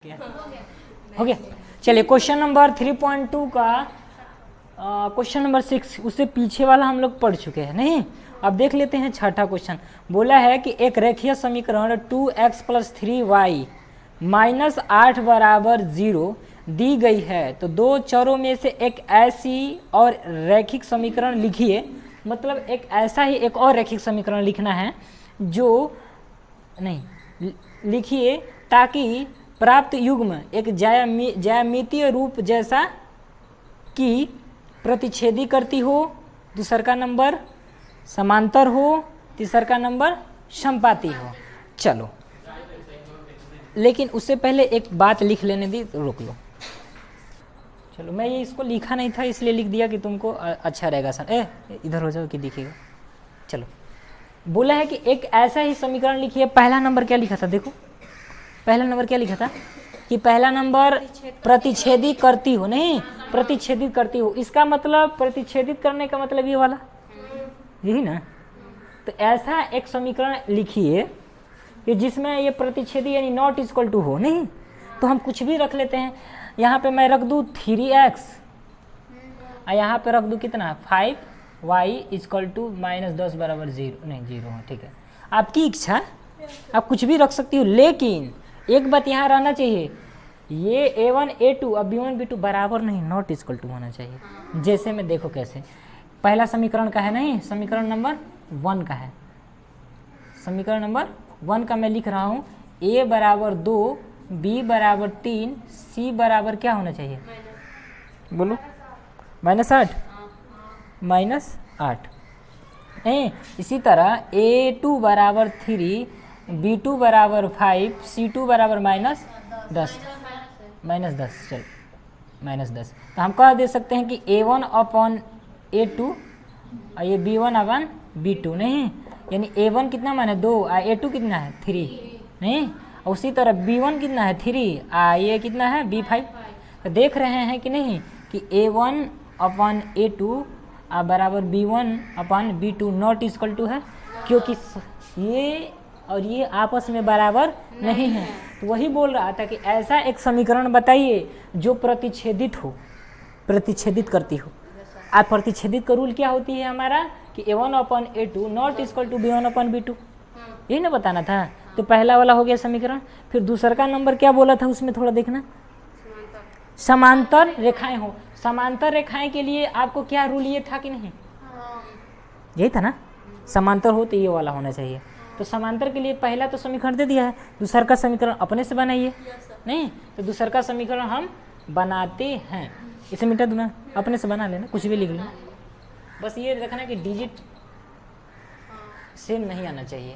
हो गया। चलिए क्वेश्चन नंबर 3.2 का क्वेश्चन नंबर 6 उससे पीछे वाला हम लोग पढ़ चुके हैं नहीं। अब देख लेते हैं छठा क्वेश्चन। बोला है कि एक रेखीय समीकरण 2x + 3y - 8 = 0 दी गई है, तो दो चरों में से एक ऐसी और रैखिक समीकरण लिखिए। मतलब एक ऐसा ही एक और रैखिक समीकरण लिखना है जो नहीं लिखिए ताकि प्राप्त युग्म एक ज्यामितीय रूप जैसा कि प्रतिच्छेदी करती हो, दूसरा का नंबर समांतर हो, तीसरा का नंबर समपाती हो। चलो लेकिन उससे पहले एक बात लिख लेने दी, तो रोक लो। चलो मैं ये इसको लिखा नहीं था इसलिए लिख दिया कि तुमको अच्छा रहेगा सर। इधर हो जाओ कि दिखेगा। चलो बोला है कि एक ऐसा ही समीकरण लिखिए। पहला नंबर क्या लिखा था, देखो पहला नंबर क्या लिखा था कि पहला नंबर प्रतिच्छेदी करती हो, नहीं प्रतिच्छेदित करती हो। इसका मतलब प्रतिच्छेदित करने का मतलब ये वाला यही ना। तो ऐसा एक समीकरण लिखिए कि जिसमें ये प्रतिच्छेदी यानी नॉट इक्वल टू हो। नहीं तो हम कुछ भी रख लेते हैं। यहाँ पे मैं रख दूँ 3x और यहाँ पे रख दूँ कितना 5y = -10 = 0 नहीं 0 है। ठीक है, आपकी इच्छा, आप कुछ भी रख सकती हो। लेकिन एक बात यहाँ रहना चाहिए, ये a1 a2 और b1 b2 बराबर नहीं, नॉट इक्वल टू होना चाहिए। जैसे में देखो कैसे, पहला समीकरण का है नहीं, समीकरण नंबर 1 का है। समीकरण नंबर 1 का मैं लिख रहा हूँ a = 2 b = 3 c बराबर क्या होना चाहिए, बोलो -8 -8। इसी तरह a2 = 3 b2 = 5 c2 = -10 चलो -10। तो हम कह दे सकते हैं कि a1/a2 और ये b1/b2 नहीं, यानी a1 कितना माने 2 और a2 कितना है 3 नहीं। और उसी तरह b1 कितना है 3 और ये कितना है b5। तो देख रहे हैं कि नहीं कि a1/a2 बराबर b1/b2 नॉट इक्वल टू है, क्योंकि ये और ये आपस में बराबर नहीं है। तो वही बोल रहा था कि ऐसा एक समीकरण बताइए जो प्रतिच्छेदित हो, प्रतिच्छेदित करती हो। आप प्रतिच्छेदित का रूल क्या होती है हमारा कि a1/a2 not equal to b1/b2, यही ना बताना था। तो पहला वाला हो गया समीकरण। फिर दूसरा का नंबर क्या बोला था उसमें थोड़ा देखना, समांतर रेखाएं हो। समांतर रेखाएं के लिए आपको क्या रूल ये था कि नहीं, यही था ना, समांतर हो तो ये वाला होना चाहिए। तो समांतर के लिए पहला तो समीकरण दे दिया है, दूसरा का समीकरण अपने से बनाइए। नहीं तो दूसरा का समीकरण हम बनाते हैं, इसे मिटा दूँ ना, अपने से बना लेना, कुछ भी लिख लेना। बस ये रखना कि डिजिट सेम नहीं आना चाहिए,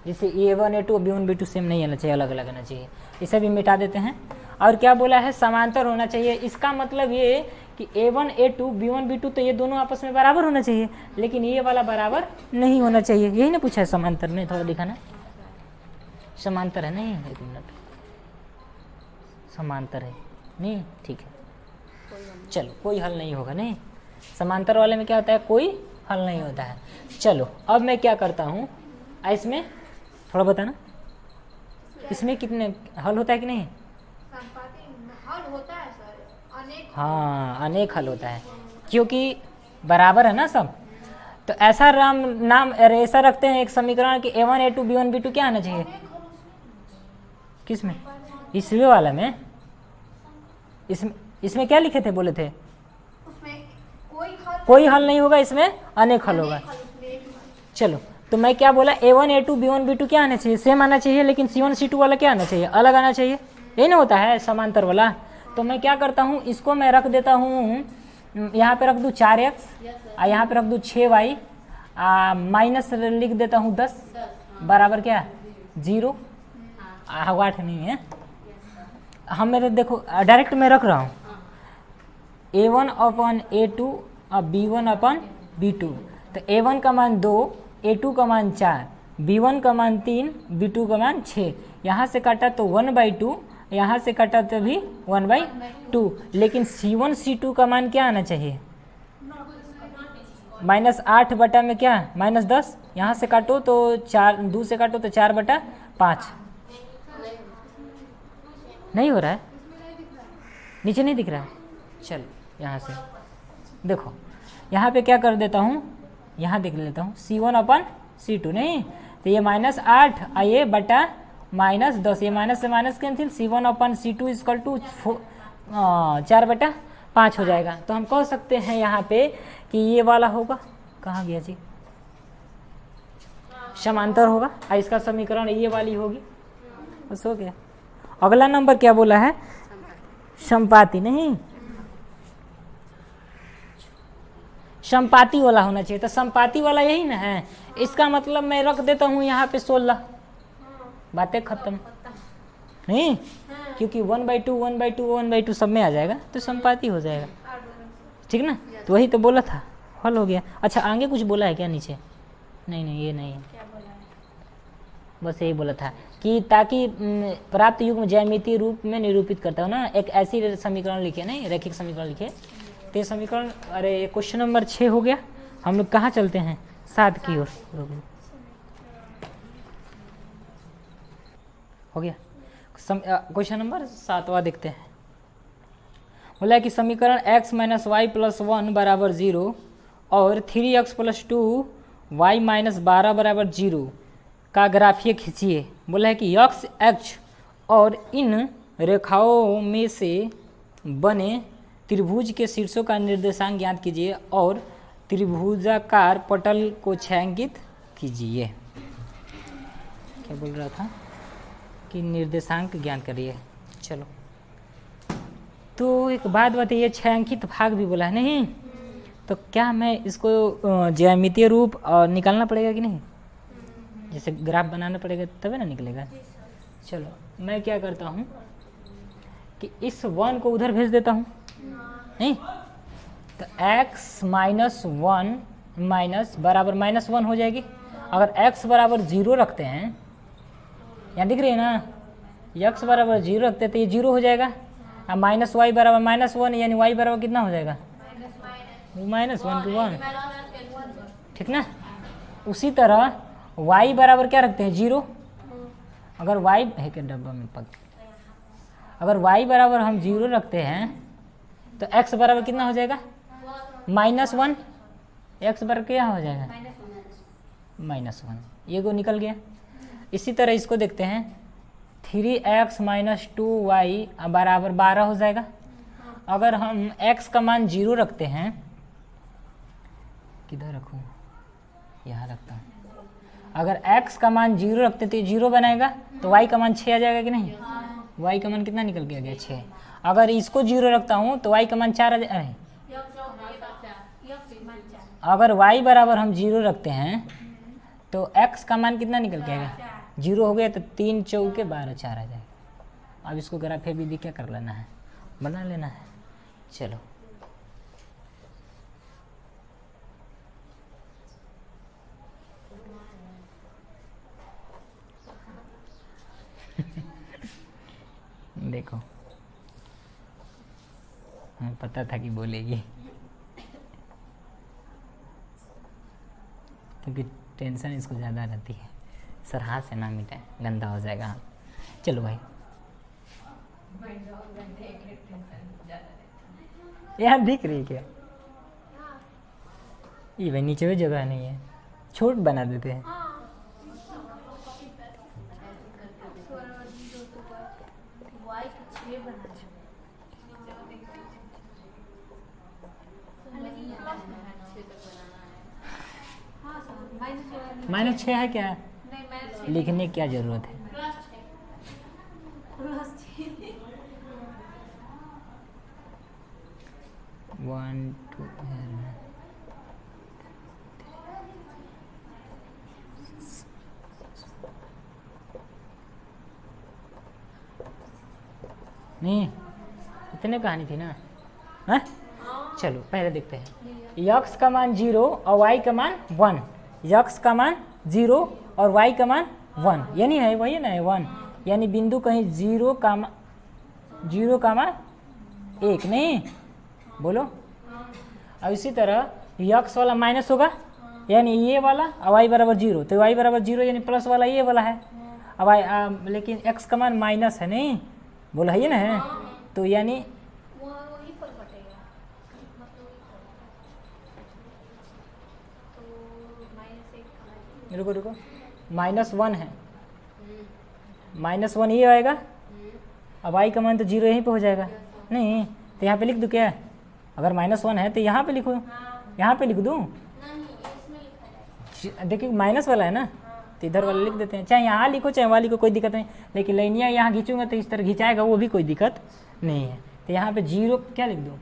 जैसे a1 a2 b1 b2 same नहीं आना चाहिए, अलग अलग आना चाहिए। इसे भी मिटा देते हैं। और क्या बोला है, समांतर होना चाहिए। इसका मतलब ये कि a1 a2 b1 b2 तो ये दोनों आपस में बराबर होना चाहिए, लेकिन ये वाला बराबर नहीं होना चाहिए। यही ना पूछा है समांतर में, थोड़ा दिखाना समांतर है नहीं, एक मिनट, समांतर है नहीं, ठीक है चलो कोई हल नहीं होगा। नहीं समांतर वाले में क्या होता है, कोई हल नहीं होता है। चलो अब मैं क्या करता हूँ, इसमें थोड़ा बताना, इसमें कितने हल होता है कि नहीं, हल होता है सर, अनेक। हाँ अनेक हल होता है, क्योंकि बराबर है ना सब। तो ऐसा नाम ऐसा रखते हैं एक समीकरण कि a1 a2 b1 b2 क्या आना चाहिए, किसमें, इसमें वाला में। इसमें क्या लिखे थे, बोले थे उसमें कोई हल नहीं होगा, इसमें अनेक हल होगा। चलो तो मैं क्या बोला, a1 a2 b1 b2 क्या आना चाहिए, सेम आना चाहिए, लेकिन c1 c2 वाला क्या आना चाहिए, अलग आना चाहिए। यही ना होता है समांतर वाला। तो मैं क्या करता हूँ, इसको मैं रख देता हूँ, यहाँ पे रख दूँ 4x और यहाँ पे रख दूँ 6y माइनस लिख देता हूँ 10 बराबर क्या 0। 8 नहीं है, हम मेरे देखो डायरेक्ट मैं रख रहा हूँ a1/a2 और b1/b2। तो a1 का मान 2, a2 का मान 4, b1 का मान 3, b2 का मान 6। यहाँ से काटा तो 1/2, यहाँ से काटा तो भी 1/2। लेकिन c1 c2 का मान क्या आना चाहिए, -8 बटा में क्या -10। यहाँ से काटो तो 4, 2 से काटो तो 4/5। नहीं हो रहा है, नीचे नहीं दिख रहा है। चल यहाँ से देखो, यहाँ पे क्या कर देता हूँ, यहाँ देख लेता हूँ C1/C2 नहीं, तो ये -8 और ये बटा -10, ये माइनस से minus cancel, C1/C2 equal to 4/5 हो जाएगा। तो हम कह सकते हैं यहाँ पे कि ये वाला होगा, कहाँ गया जी, समांतर होगा, और इसका समीकरण ये वाली होगी, बस हो गया। अगला नंबर क्या बोला है, समपाती नहीं, समपाती वाला होना चाहिए। तो समपाती वाला यही ना है, इसका मतलब मैं रख देता हूँ यहाँ पे 16, बातें खत्म नहीं, क्योंकि 1/2 1/2 1/2 सब में आ जाएगा तो समपाती हो जाएगा, ठीक ना। तो वही तो बोला था, हल हो गया। अच्छा आगे कुछ बोला है क्या नीचे? नहीं नहीं ये नहीं है, बस यही बोला था कि ताकि प्राप्त युग्म ज्यामितीय रूप में निरूपित करता हो ना, एक ऐसी समीकरण लिखे, नहीं रैखिक समीकरण लिखे, तो ये समीकरण, अरे क्वेश्चन नंबर 6 हो गया। हम लोग कहाँ चलते हैं, 7 की ओर, हो गया। क्वेश्चन नंबर 7वां देखते हैं। बोला है कि समीकरण x - y + 1 = 0 और 3x + 2 y - 12 = 0 का ग्राफीय खींचिए। बोला है कि x अक्ष और इन रेखाओं में से बने त्रिभुज के शीर्षों का निर्देशांक ज्ञात कीजिए और त्रिभुजाकार पटल को छायांकित कीजिए। क्या बोल रहा था कि निर्देशांक ज्ञात करिए। चलो तो एक बात बताइए, छायांकित भाग भी बोला है नहीं, तो क्या मैं इसको ज्यामितीय रूप निकालना पड़ेगा कि नहीं, जैसे ग्राफ बनाना पड़ेगा तभी ना निकलेगा। चलो मैं क्या करता हूँ कि इस 1 को उधर भेज देता हूँ, नहीं तो x - 1 माइनस बराबर -1 हो जाएगी। अगर x = 0 रखते हैं, यहाँ दिख रही है ना, x = 0 रखते तो ये 0 हो जाएगा, और -y = -1, यानी y बराबर कितना हो जाएगा, -1 to 1, ठीक ना। उसी तरह y बराबर क्या रखते हैं, 0। अगर y है के डब्बा में पक, अगर y बराबर हम 0 रखते हैं तो x बराबर कितना हो जाएगा, -1, x बराबर क्या हो जाएगा, -1, ये को निकल गया। इसी तरह इसको देखते हैं, 3x - 2y = 12 हो जाएगा। अगर हम x का मान 0 रखते हैं, किधर रखूँ, यहाँ रखता हूँ। अगर x का मान 0 रखते तो ये 0 बनाएगा, तो y का मान 6 आ जाएगा कि नहीं, y का मान कितना निकल के आ गया, 6। अगर इसको 0 रखता हूँ तो y का मान 4 आ जाएगा। अगर y बराबर हम 0 रखते हैं तो x का मान कितना निकल के आएगा, 0 हो गया, तो 3 चौके 12 4 आ जाएगा। अब इसको ग्राफे विधि क्या कर लेना है, बना लेना है। चलो देखो हमें पता था कि बोलेगी, क्योंकि टेंशन इसको ज़्यादा रहती है। सर हाथ से ना मिटाए, गंदा हो जाएगा हाथ। चलो भाई, यहाँ दिख रही है क्या, ये भाई नीचे भी जगह नहीं है, छोट बना देते हैं। -6 है क्या, लिखने की क्या जरूरत है। वन टू नहीं, इतने कहानी थी ना, हाँ? चलो पहले देखते हैं। x का मान 0 और y का मान 1, x का मान 0 और y का मान 1, यानी है वही ना, 1, यानी बिंदु कहीं 0 का मान 1 नहीं, बोलो। अब इसी तरह x वाला माइनस होगा, यानी ये वाला, और y बराबर 0, तो y बराबर 0 यानी प्लस वाला ये वाला है। अब लेकिन x का मान माइनस है नहीं, बोला है ना है, तो यानी वहीं पर कटेगा, मतलब तो -1 रुको रुको, -1 है, -1 ये आएगा, अब आई का मान तो 0 यहीं पे हो जाएगा। नहीं तो यहाँ पे लिख दूँ क्या? अगर -1 है तो यहाँ पे लिखो, यहाँ पे लिख दूँ। नहीं, इसमें लिखा है। देखिए माइनस वाला है ना, तो इधर वाला लिख देते हैं, चाहे यहाँ लिखो चाहे वहाँ लिखो, कोई दिक्कत नहीं। लेकिन लाइनियाँ यहाँ खींचूंगा तो इस तरह खिंचाएगा, वो भी कोई दिक्कत नहीं है। तो यहाँ पे 0 क्या लिख दूँ?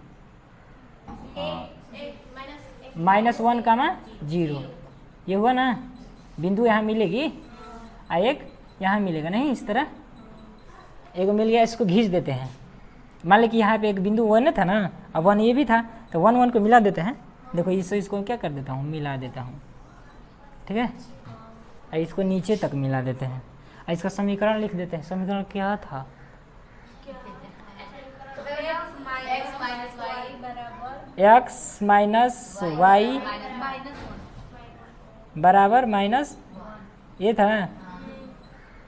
-1, ये हुआ ना, बिंदु यहाँ मिलेगी और एक यहाँ मिलेगा, नहीं इस तरह एक मिल गया, इसको खींच देते हैं। मान ली कि यहाँ पे एक बिंदु 1 था ना, अब 1 ये भी था, तो 1 1 को मिला देते हैं। देखो इसको क्या कर देता हूँ, मिला देता हूँ, ठीक है। और इसको नीचे तक मिला देते हैं और इसका समीकरण लिख देते हैं। समीकरण क्या था? x - y बराबर माइनस, ये था,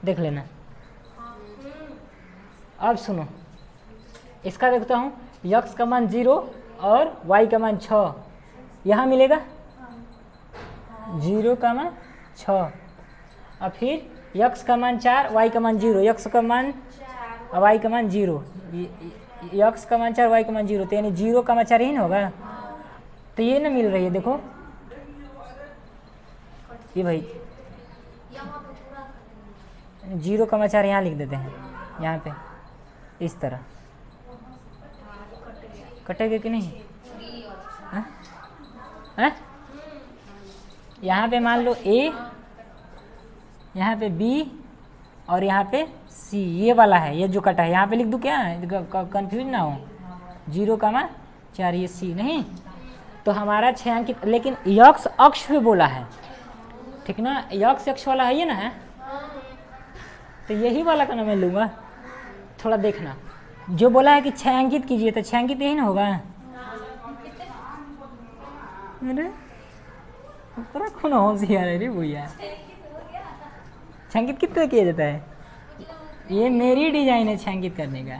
देख लेना। अब सुनो, इसका देखता हूँ, x का मान 0 और y का मान 6, यहाँ मिलेगा 0 का मान 6, और फिर x का मान 4, y का मान 0, x का मान y का मान 0, x का मान 4, y का मान 0, तो यानी 0 का मान 4 ही ना होगा। तो ये ना मिल रही है, देखो ये भाई 0 का मान 4 यहाँ लिख देते हैं, यहाँ पे इस तरह कटेगा कि नहीं? है? यहाँ पे मान लो A, यहाँ पे B और यहाँ पे C, ये वाला है, ये जो कटा है यहाँ पे लिख दूँ क्या? कंफ्यूज ना हो, 0 का मान 4, ये C नहीं, तो हमारा 6 अंक, लेकिन x अक्ष पे बोला है, ठीक ना, x अक्ष वाला है ये ना है, तो यही वाला का ना मैं लूँगा। थोड़ा देखना, जो बोला है कि 6 अंकित कीजिए, तो 6 अंकित यही ना होगा। अरे पूरा खून होशियार है रे भैया, 6 अंकित कितना किया जाता है? ये मेरी डिजाइन है 6 अंकित करने का,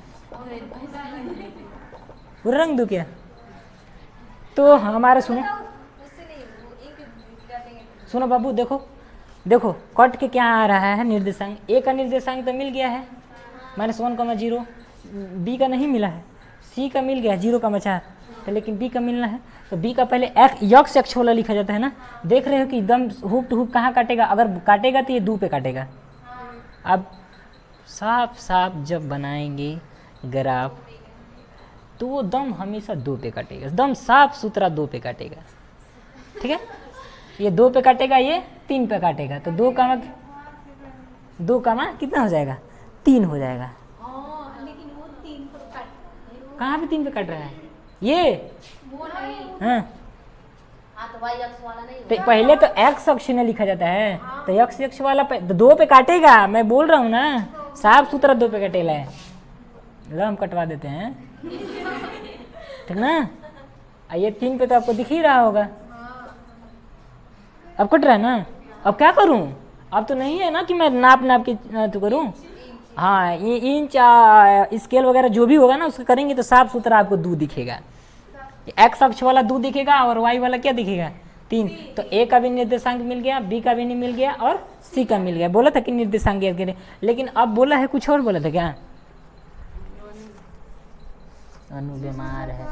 पूरा रंग दूँ क्या? तो हमारा सुनो बाबू, देखो कट के क्या आ रहा है निर्देशांक, ए का निर्देशांक तो मिल गया है -1, बी का नहीं मिला है, सी का मिल गया 0, 4, तो लेकिन बी का मिलना है, तो बी का पहले x अक्ष वाला लिखा जाता है ना। देख रहे हो कि एकदम हुक टू हुक कहाँ काटेगा? अगर काटेगा तो ये 2 पे काटेगा। अब साफ साफ जब बनाएंगे ग्राफ तो वो दम हमेशा 2 पे काटेगा, एकदम साफ सुथरा 2 पे काटेगा, ठीक है। ये 2 पे काटेगा, ये 3 पे काटेगा, तो 2 का कितना हो जाएगा? 3 हो जाएगा। लेकिन वो 3 पर काट, कहाँ पे 3 पे काट रहा है ये? वो नहीं, हाँ, तो y अक्ष वाला नहीं तो पहले तो x अक्ष में लिखा जाता है, तो x अक्ष वाला 2 पे काटेगा, मैं बोल रहा हूँ ना, साफ सुथरा 2 पे काटेला है। लो हम कटवा देते हैं, ठीक ना। ये 3 पे तो आपको दिख ही रहा होगा, अब कट रहा है ना। अब क्या करूं? अब तो नहीं है ना कि मैं नाप के तो करूं। हाँ, ये इंच स्केल वगैरह जो भी होगा ना उसको करेंगे तो साफ सुथरा आपको 2 दिखेगा। एक्स अक्ष वाला 2 दिखेगा और वाई वाला क्या दिखेगा? 3। तो ए का भी निर्देशांक मिल गया, बी का भी नहीं मिल गया और सी का मिल गया। बोला था कि निर्देशांक याद करें, लेकिन अब बोला है कुछ और बोला था क्या? अनु बीमार है।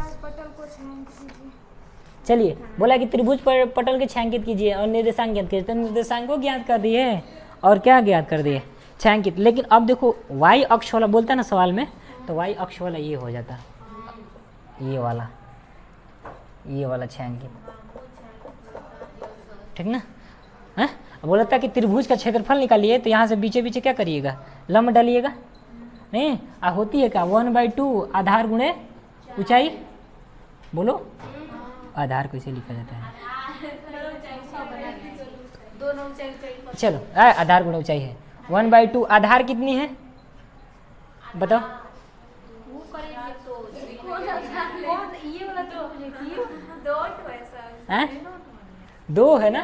चलिए, बोला कि त्रिभुज पटल के छायांकित कीजिए और निर्देशांक ज्ञात कीजिए, तो निर्देशांक को ज्ञात कर दिए और क्या ज्ञात कर दिए? छायांकित। लेकिन अब देखो वाई अक्ष वाला बोलता है ना सवाल में, तो वाई अक्ष वाला ये हो जाता, ये वाला छायांकित, ठीक ना। है बोला था कि त्रिभुज का क्षेत्रफल निकालिए, तो यहाँ से बीचे बीचे क्या करिएगा? लंब डालिएगा। नहीं होती है क्या? 1/2 आधार गुणे ऊंचाई। बोलो आधार कैसे लिखा जाता है? चलो आधार गुणे ऊंचाई है 1/2। आधार कितनी है बताओ? हैं? 2 है ना?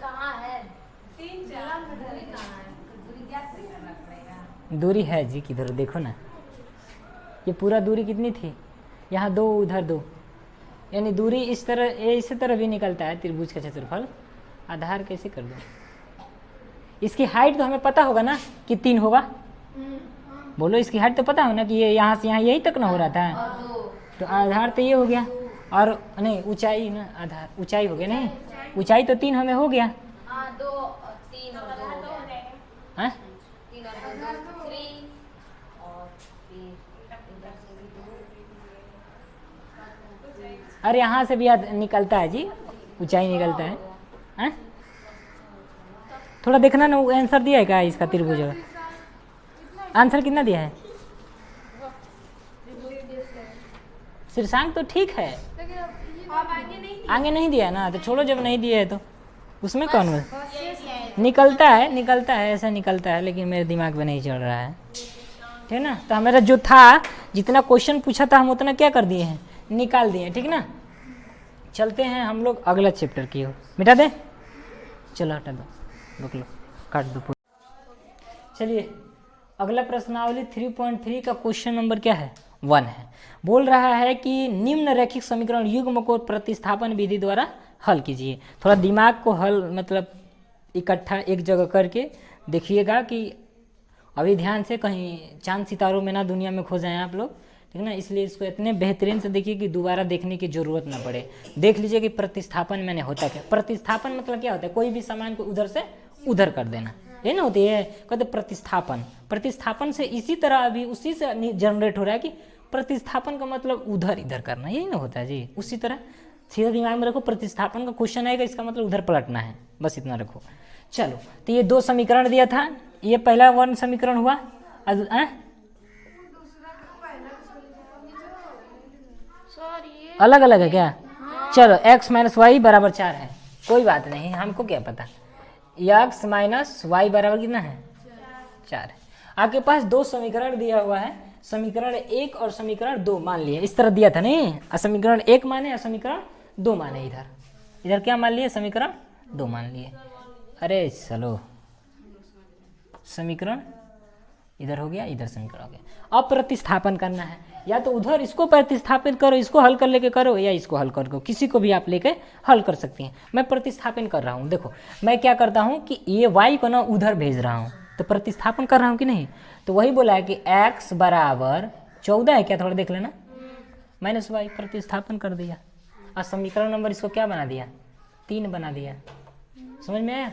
कहाँ है? दूरी है जी किधर देखो ना, ये पूरा दूरी कितनी थी, यहाँ 2 उधर 2, यानी दूरी इस तरह ये इसी तरह भी निकलता है त्रिभुज का क्षेत्रफल। आधार कैसे कर दो, इसकी हाइट तो हमें पता होगा ना कि 3 होगा, बोलो इसकी हाइट तो पता हो ना कि ये यहाँ से यहाँ यही तक ना हो रहा था, तो आधार तो ये हो गया, और नहीं ऊंचाई ना, आधार ऊंचाई हो गया, नहीं ऊंचाई तो 3 हमें हो गया, 2 3 और 2 हो गया। हाँ 3 और 2 3 और फिर अरे यहाँ से भी निकलता है जी, ऊंचाई निकलता है, हाँ? थोड़ा देखना ना, आंसर दिया है क्या इसका त्रिभुज का, आंसर कितना दिया है, शीर्षांक तो ठीक है, आगे नहीं दिया ना, तो छोड़ो, जब नहीं दिया है तो उसमें कौन निकलता है ऐसा निकलता है, लेकिन मेरे दिमाग में नहीं चल रहा है, ठीक ना। तो हमारा जो था, जितना क्वेश्चन पूछा था हम उतना क्या कर दिए हैं, निकाल दिए, ठीक ना। चलते हैं हम लोग अगला चैप्टर की ओर, मिटा दे, चलो हटा दो, रुक लो, काट दो। चलिए अगला प्रश्नावली 3.3 का क्वेश्चन नंबर क्या है, 1 है। बोल रहा है कि निम्न रैखिक समीकरण युग्म को प्रतिस्थापन विधि द्वारा हल कीजिए। थोड़ा दिमाग को हल मतलब इकट्ठा एक जगह करके देखिएगा कि अभी ध्यान से कहीं चांद सितारों में ना दुनिया में खो जाएं आप लोग, ठीक ना। इसलिए इसको इतने बेहतरीन से देखिए कि दोबारा देखने की जरूरत ना पड़े। देख लीजिए कि प्रतिस्थापन मैंने होता क्या, प्रतिस्थापन मतलब क्या होता है, कोई भी सामान को उधर से उधर कर देना, ये ना होती है, कहते प्रतिस्थापन। प्रतिस्थापन से इसी तरह अभी उसी से जनरेट हो रहा है कि प्रतिस्थापन का मतलब उधर इधर करना, यही ना होता है जी। उसी तरह सीधा दिमाग में रखो, प्रतिस्थापन का क्वेश्चन आएगा इसका मतलब उधर पलटना है, बस इतना रखो। चलो तो ये 2 समीकरण दिया था, ये पहला 1 समीकरण हुआ, अलग अलग है क्या, चलो x माइनस वाई बराबर 4 है, कोई बात नहीं, हमको क्या पता, x माइनस वाई बराबर कितना है 4 है। आपके पास 2 समीकरण दिया हुआ है, समीकरण 1 और समीकरण 2 मान लिए, इस तरह दिया था नहीं, समीकरण 1 माने या समीकरण 2 माने, इधर क्या मान लिए, समीकरण 2 मान लिए। अरे चलो समीकरण इधर हो गया, इधर समीकरण हो गया। अब प्रतिस्थापन करना है, या तो उधर इसको प्रतिस्थापित करो, इसको हल कर लेके करो, या इसको हल कर, किसी को भी आप लेके हल कर सकती हैं। मैं प्रतिस्थापन कर रहा हूँ, देखो मैं क्या करता हूँ कि ये y को ना उधर भेज रहा हूँ, तो प्रतिस्थापन कर रहा हूँ कि नहीं, तो वही बोला है कि x बराबर 14 है क्या, थोड़ा देख लेना, माइनस वाई, प्रतिस्थापन कर दिया, और समीकरण नंबर इसको क्या बना दिया, 3 बना दिया। समझ में आया?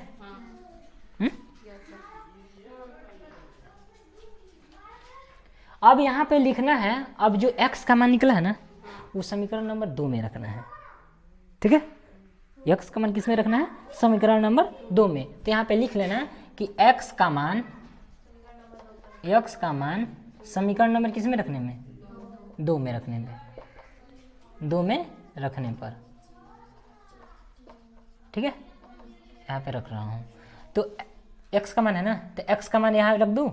अब यहाँ पे लिखना है, अब जो x का मान निकला है ना, वो समीकरण नंबर 2 में रखना है, ठीक है। x का मान किस में रखना है, समीकरण नंबर 2 में। तो यहाँ पे लिख लेना कि x का मान समीकरण नंबर किस में रखने में, 2 में रखने में, 2 में रखने पर, ठीक है। यहाँ पे रख रहा हूँ, तो x का मान है ना, तो x का मान यहाँ रख दूँ,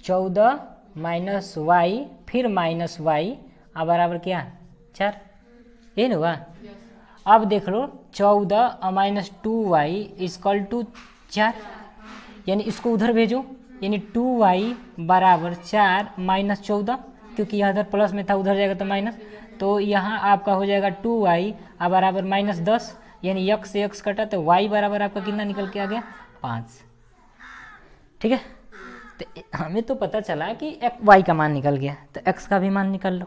14 माइनस वाई, फिर माइनस वाई, अब बराबर क्या 4, ये ना हुआ। अब देख लो 14 माइनस 2y इक्वल टू 4, यानी इसको उधर भेजो, यानी 2y बराबर 4 माइनस 14, क्योंकि यहाँ इधर प्लस में था उधर जाएगा तो माइनस, तो यहाँ आपका हो जाएगा 2y बराबर माइनस 10, यानी x से x कटा तो y बराबर आपका कितना निकल के आ गया 5, ठीक है। तो हमें तो पता चला कि y का मान निकल गया, तो x का भी मान निकल लो।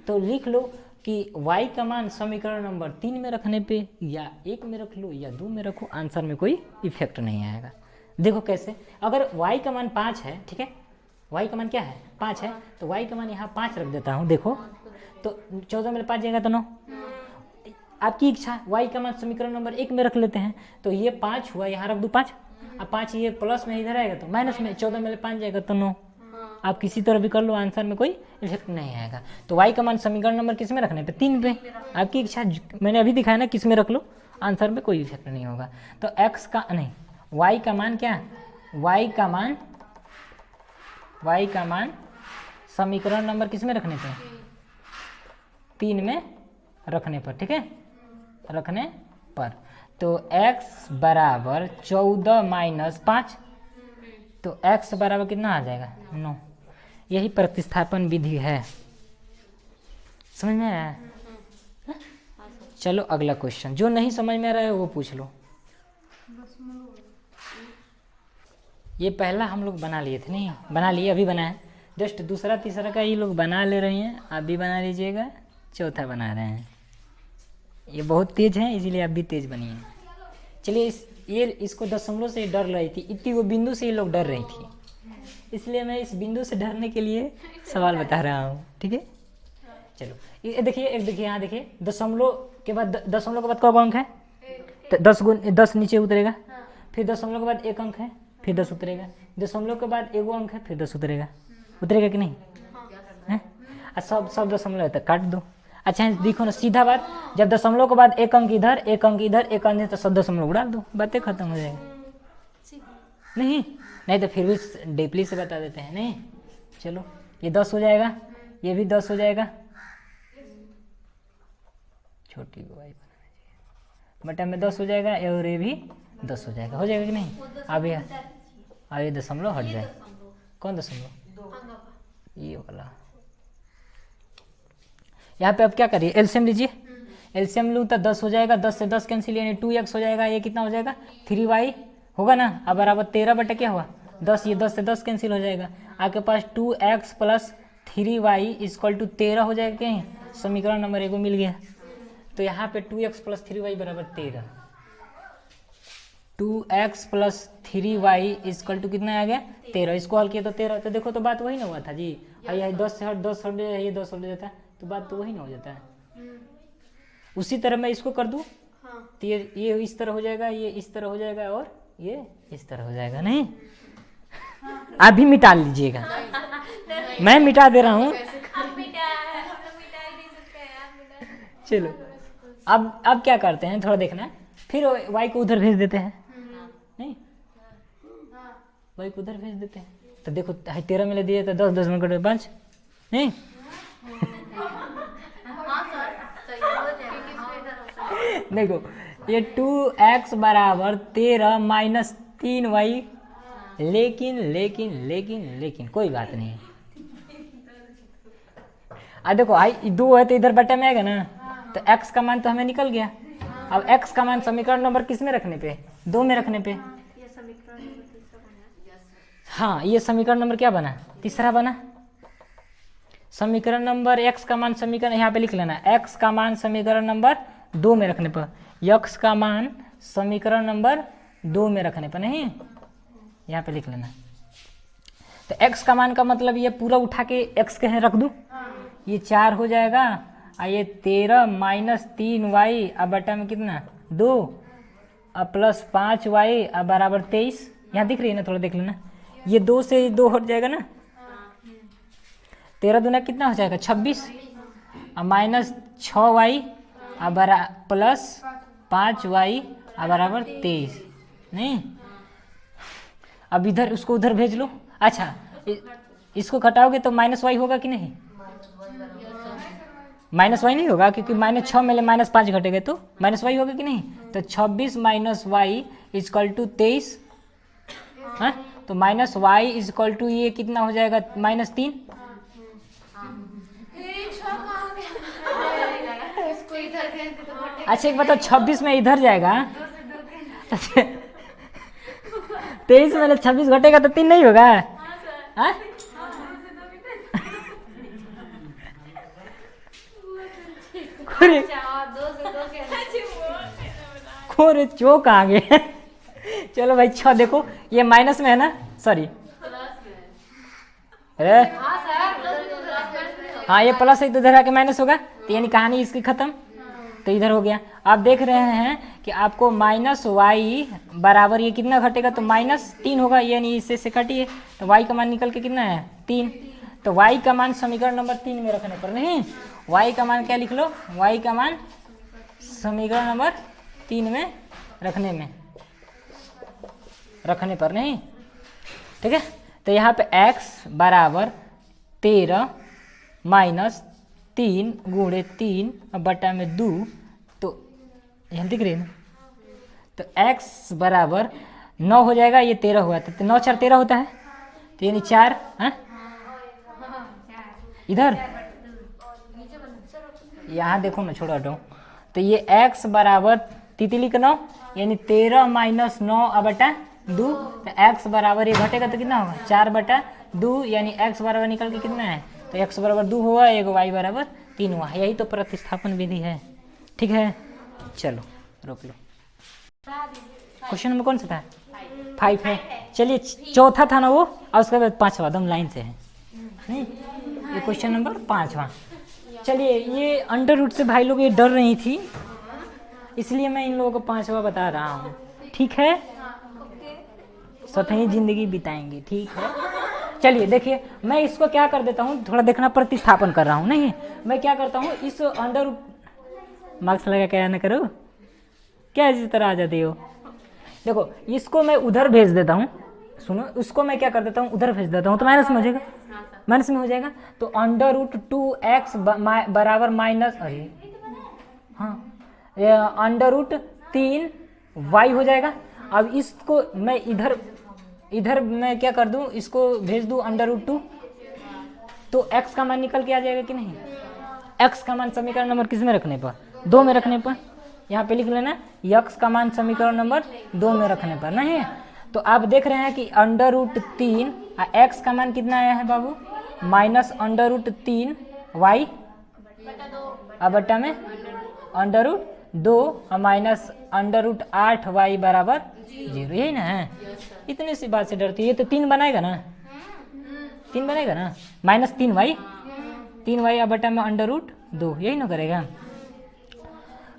तो लिख लो कि y का मान समीकरण नंबर 3 में रखने पे या 1 में रख लो या 2 में रखो, आंसर में कोई इफेक्ट नहीं आएगा। देखो कैसे, अगर y का मान 5 है, ठीक है, y का मान क्या है 5 है, तो y का मान यहाँ 5 रख देता हूँ, देखो तो 14 में 5 जाएगा तो 9, आपकी इच्छा, y का मान समीकरण नंबर 1 में रख लेते हैं, तो ये 5 हुआ, यहाँ रख दूँ 5, अब 5 ये प्लस में इधर आएगा तो माइनस में, 14 में 5 जाएगा तो 9, आप किसी तरह भी कर लो, आंसर में कोई इफेक्ट नहीं आएगा। तो y का मान समीकरण नंबर किस में रखने पे 3 पे, आपकी इच्छा, मैंने अभी दिखाया ना किस में रख लो, आंसर में कोई इफेक्ट नहीं होगा। तो x का नहीं, y का मान क्या, y का मान समीकरण नंबर किस में रखने पे 3 में रखने पर, ठीक है, रखने पर। तो x बराबर 14 माइनस 5, तो x बराबर कितना आ जाएगा 9। यही प्रतिस्थापन विधि है, समझ में आया? चलो अगला क्वेश्चन, जो नहीं समझ में आ रहा है वो पूछ लो। ये पहला हम लोग बना लिए थे, नहीं बना लिए, अभी बनाए, जस्ट दूसरा तीसरा का ये लोग बना ले रहे हैं, आप भी बना लीजिएगा, चौथा बना रहे हैं। ये बहुत तेज है इसीलिए आप भी तेज बनिए। चलिए इसको दशमलव से डर रही थी, इतनी वो बिंदु से ये लोग डर रही थी, इसलिए मैं इस बिंदु से डरने के लिए सवाल बता रहा हूँ, ठीक है। चलो ये देखिए, एक देखिए यहाँ देखिए, दशमलव के बाद कौन अंक है? तो 10 नीचे उतरेगा, फिर दशमलव के बाद 1 अंक है, फिर 10 उतरेगा, दशमलव के बाद 1 अंक है, फिर 10 उतरेगा कि नहीं है? सब दशमलव है तो काट दो। अच्छा देखो ना, सीधा बात, जब दशमलव के बाद 1 अंक इधर 1 अंक इधर 1 अंक, तो सब दशमलव उड़ा दो, बातें खत्म हो जाएगी। नहीं तो फिर भी डीपली से बता देते हैं। नहीं चलो ये 10 हो जाएगा, ये भी 10 हो जाएगा, छोटी गोवाई बनाना चाहिए, बटा में 10 हो जाएगा, और ये भी 10 हो जाएगा कि नहीं? अब ये दशमलव हट जाए। कौन दशमलव? ये वाला। यहाँ पे अब क्या करिए, एलसीएम लीजिए, एलसीएम लूँ तो 10 हो जाएगा, 10 से 10 कैंसिल, यानी 2x हो जाएगा, ये कितना हो जाएगा 3y होगा ना। अब बराबर 13 बटे क्या हुआ 10, ये 10 से 10 कैंसिल हो जाएगा, आपके पास 2x plus 3y equal to 13 हो जाएगा कहीं, समीकरण नंबर 1 मिल गया। तो यहाँ पे 2x प्लस 3y बराबर 13, 2x plus 3y equal to कितना आ गया 13, इसको हल किया तो 13, तो देखो तो बात वही ना हुआ था जी। ये 10 से हट 10 हट जाए, ये 10 हट जाता है, तो बात तो वही ना हो जाता है। उसी तरह मैं इसको कर दूं, तो ये इस तरह हो जाएगा, ये इस तरह हो जाएगा, और ये इस तरह हो जाएगा। नहीं आप भी मिटा लीजिएगा, मैं मिटा दे रहा हूँ। चलो अब क्या करते हैं, थोड़ा देखना, फिर y को उधर भेज देते हैं, नहीं y को उधर भेज देते हैं, तो देखो 13 में ले दिए तो 10 10 में कटे 5, नहीं देखो ये 2x बराबर 13 माइनस 3y, लेकिन कोई बात नहीं। देखो आई 2 है तो इधर बटे में आएगा ना, तो x का मान तो हमें निकल गया। अब x का मान समीकरण नंबर किस में रखने पे, 2 में रखने पे। हाँ ये समीकरण नंबर क्या बना, तीसरा बना। समीकरण नंबर x का मान, समीकरण यहाँ पे लिख लेना, x का मान समीकरण नंबर 2 में रखने पर, x का मान समीकरण नंबर 2 में रखने पर, नहीं यहाँ पे लिख लेना। तो x का मान का मतलब ये पूरा उठा के x के रख दूं, ये 4 हो जाएगा, और ये 13 माइनस 3y अब बटा में कितना 2 अब प्लस 5y अब बराबर 23। यहाँ दिख रही है ना, थोड़ा देख लेना, ये 2 से 2 हट जाएगा ना, 13 दूना कितना हो जाएगा 26, और माइनस 6y अब प्लस 5y अब बराबर 23। नहीं अब इधर उसको उधर भेज लो। अच्छा इसको घटाओगे तो माइनस y होगा कि नहीं, माइनस y नहीं होगा, क्योंकि माइनस 6 में माइनस 5 घटेगा तो माइनस y होगा कि नहीं। तो 26 माइनस y इक्वल टू 23, तो माइनस y इक्वल टू ये कितना हो जाएगा माइनस 3। अच्छा एक बताओ, 26 में इधर जाएगा, 23 में 26 घटेगा तो 3 नहीं होगा। खोरे चौक आ गए। चलो भाई 6 देखो, ये माइनस में है ना, सॉरी हाँ ये प्लस है तो इधर आके माइनस होगा, तो यानी कहानी इसकी खत्म। तो इधर हो गया। आप देख रहे हैं कि आपको माइनस वाई बराबर ये कितना घटेगा, तो माइनस 3 होगा, यानी इससे से कटिए, तो वाई का मान निकल के कितना है 3। तो वाई का मान समीकरण नंबर 3 में रखने पर, नहीं वाई का मान क्या लिख लो, वाई का मान समीकरण नंबर 3 में रखने पर, नहीं ठीक है। तो यहाँ पे x बराबर 13 माइनस 3 गुणे 3 बटा में 2, तो यहाँ दिख रही है ना, तो x बराबर 9 हो जाएगा, ये 13 हुआ, तो 9 4 13 होता है, तो यानी 4 इधर यहाँ देखो ना, छोड़ो हटो, तो ये x बराबर तितली का 9 यानी 13 माइनस 9 बटा 2, तो x बराबर ये घटेगा तो कितना होगा 4 बटा 2, यानी x बराबर निकल के कितना है, तो x बराबर 2 हुआ, एक y बराबर 3 हुआ। यही तो प्रतिस्थापन विधि है। ठीक है, चलो रोक लो। क्वेश्चन नंबर कौन सा था? 5 है। चलिए चौथा था ना वो, और उसके बाद 5वां दम लाइन से है नहीं, ये क्वेश्चन नंबर 5वां। चलिए ये अंडर रूट से भाई लोग ये डर रही थी, इसलिए मैं इन लोगों को 5वां बता रहा हूँ। ठीक है, सतही जिंदगी बिताएंगे। ठीक है, चलिए देखिए मैं इसको क्या कर देता हूँ, थोड़ा देखना, प्रतिस्थापन कर रहा हूँ नहीं, मैं क्या करता हूँ इस अंडर रूट, मार्क्स लगा क्या ना करो, क्या इसी तरह आ जाती हो। देखो इसको मैं उधर भेज देता हूँ, सुनो, उसको मैं क्या कर देता हूँ उधर भेज देता हूँ, तो माइनस में हो जाएगा, माइनस में हो जाएगा, तो अंडर रूट 2x बराबर माइनस, अरे हाँ, अंडर रूट 3y हो जाएगा। अब इसको मैं इधर मैं क्या कर दूं, इसको भेज दूं अंडर रूट 2, तो x का मान निकल के आ जाएगा कि नहीं। x का मान समीकरण नंबर किस में रखने पर, 2 में रखने पर, यहाँ पे लिख लेना x का मान समीकरण नंबर 2 में रखने पर नहीं। तो आप देख रहे हैं कि अंडर रूट 3 x का मान कितना आया है बाबू, माइनस अंडर रूट 3y अब बट्टा में अंडर रूट 2 और माइनस अंडर रूट 8y बराबर 0, यही ना है। इतने सी बात से डरती है, ये तो 3 बनाएगा ना, 3 बनेगा ना, माइनस 3y अब बट्टा में अंडर रूट 2, यही ना करेगा।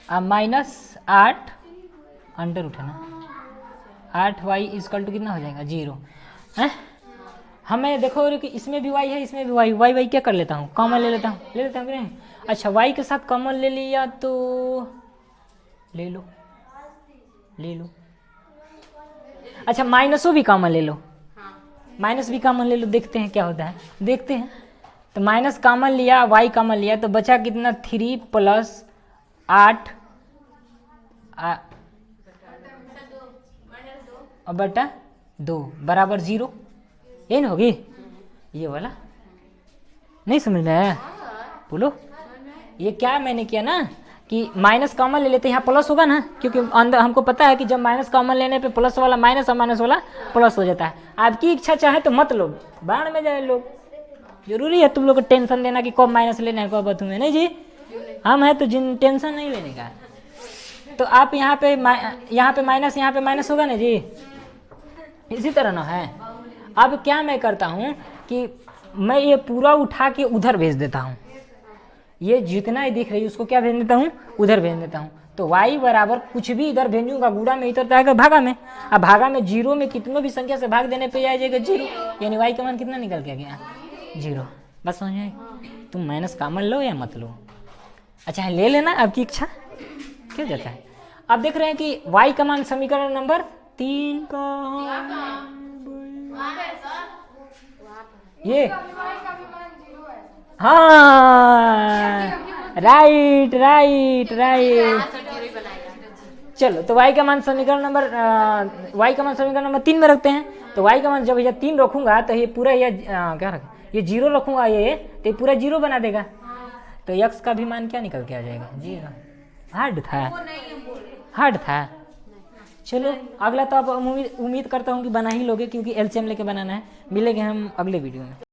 अब माइनस 8 अंडर रूट है ना, 8y इक्वल टू कितना हो जाएगा 0 है। हमें देखो कि इसमें भी y है, इसमें भी y क्या कर लेता हूँ, कॉमन ले लेता हूँ कि नहीं। अच्छा y के साथ कॉमन ले लिया तो ले लो, अच्छा माइनसो भी कॉमन ले लो, माइनस भी कॉमन ले लो, देखते हैं क्या होता है, देखते हैं। तो माइनस कॉमन लिया, y कॉमन लिया, तो बचा कितना 3 प्लस 8 बटा 2 बराबर 0, यही ना होगी, ये वाला नहीं समझ में आया, बोलो। ये क्या मैंने किया ना कि माइनस कॉमन ले लेते हैं, यहाँ प्लस होगा ना, क्योंकि अंदर हमको पता है कि जब माइनस कॉमन लेने पे प्लस वाला माइनस और माइनस वाला प्लस हो जाता है। आपकी इच्छा चाहे तो मत लो, बाढ़ में जाए लोग, जरूरी है तुम लोग को टेंशन देना कि कब माइनस लेना है कब तुम्हें, नहीं जी, हम है तो जिन टेंशन नहीं लेने का। तो आप यहाँ पे माइनस, यहाँ पे माइनस होगा ना जी, इसी तरह ना है। अब क्या मैं करता हूँ कि मैं ये पूरा उठा के उधर भेज देता हूँ, ये जितना ही दिख रही है उसको क्या भेज देता हूँ, उधर भेज देता हूँ। तो y बराबर कुछ भी इधर भेजूंगा, गुणा में इधर आएगा भागा में, अब भागा में 0 में कितनों भी संख्या से भाग देने पे आ जाएगा 0, यानी y का मान कितना निकल के आ गया 0। बस समझ में, तुम माइनस कॉमन लो या मत लो, अच्छा ले लेना, आपकी इच्छा, क्या जाता है। अब देख रहे हैं कि y का मान समीकरण नंबर 3 का ये, हाँ राइट। चलो तो y का मान समीकरण नंबर 3 में रखते हैं। तो y का मान जब ये 3 रखूंगा तो ये पूरा ये क्या रखें, ये 0 रखूंगा ये, तो ये पूरा 0 बना देगा, तो x का भी मान क्या निकल के आ जाएगा 0। हार्ड था। चलो अगला तो आप उम्मीद करता हूँ कि बना ही लोगे, क्योंकि एलसीएम लेके बनाना है। मिलेंगे हम अगले वीडियो में।